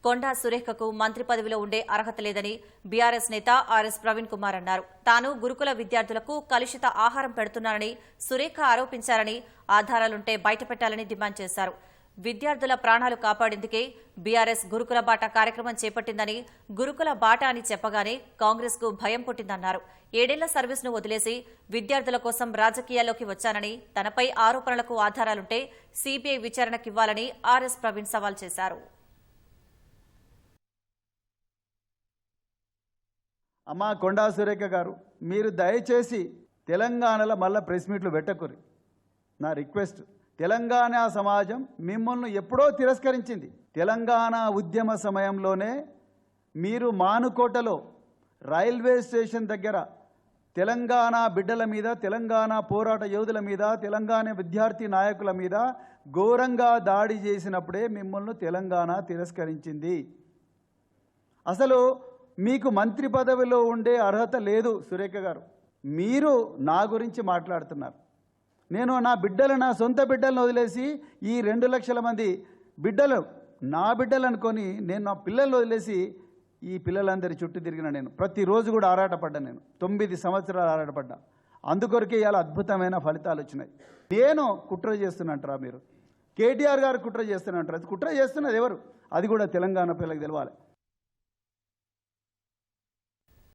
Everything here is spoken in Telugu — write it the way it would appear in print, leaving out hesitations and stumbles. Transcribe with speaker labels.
Speaker 1: కొండా సురేఖకు మంత్రి పదవిలో ఉండే అర్హత లేదని బీఆర్ఎస్ నేత ఆర్ఎస్ ప్రవీణ్ కుమార్ అన్నారు. తాను గురుకుల విద్యార్థులకు కలుషిత ఆహారం పెడుతున్నానని సురేఖ ఆరోపించారని, ఆధారాలుంటే బయటపెట్టాలని డిమాండ్ చేశారు. విద్యార్థుల ప్రాణాలు కాపాడేందుకే బీఆర్ఎస్ గురుకుల బాట కార్యక్రమం చేపట్టిందని, గురుకుల బాట అని చెప్పగానే కాంగ్రెస్ కు భయం పుట్టిందన్నారు. 7 ఏళ్ల సర్వీస్ను వదిలేసి విద్యార్థుల కోసం రాజకీయాల్లోకి వచ్చానని, తనపై ఆరోపణలకు ఆధారాలుంటే సీబీఐ విచారణకివ్వాలని ఆర్ఎస్ ప్రవీణ్ సవాల్ చేశారు.
Speaker 2: అమ్మా కొండా సురేఖ గారు, మీరు దయచేసి తెలంగాణలో మళ్ళా ప్రెస్ మీట్లు పెట్టకురి. నా రిక్వెస్ట్. తెలంగాణ సమాజం మిమ్మల్ని ఎప్పుడో తిరస్కరించింది. తెలంగాణ ఉద్యమ సమయంలోనే మీరు మానుకోటలో రైల్వే స్టేషన్ దగ్గర తెలంగాణ బిడ్డల మీద, తెలంగాణ పోరాట యోధుల మీద, తెలంగాణ విద్యార్థి నాయకుల మీద ఘోరంగా దాడి చేసినప్పుడే మిమ్మల్ని తెలంగాణ తిరస్కరించింది. అసలు మీకు మంత్రి పదవిలో ఉండే అర్హత లేదు సురేఖ గారు. మీరు నా గురించి మాట్లాడుతున్నారు. నేను నా బిడ్డలు, నా సొంత బిడ్డలను వదిలేసి ఈ 2 లక్షల మంది బిడ్డలు నా బిడ్డలు అనుకొని నేను నా పిల్లలను వదిలేసి ఈ పిల్లలందరి చుట్టూ తిరిగిన. నేను ప్రతిరోజు కూడా ఆరాటపడ్డా. నేను 9 సంవత్సరాలు ఆరాటపడ్డా. అందుకొరకే ఇవాళ అద్భుతమైన ఫలితాలు వచ్చినాయి. నేను కుట్ర చేస్తున్నట్రా మీరు? కేటీఆర్ గారు కుట్ర చేస్తున్నట్రా? కుట్ర చేస్తున్నది ఎవరు? అది కూడా తెలంగాణ పిల్లలకు తెలవాలి.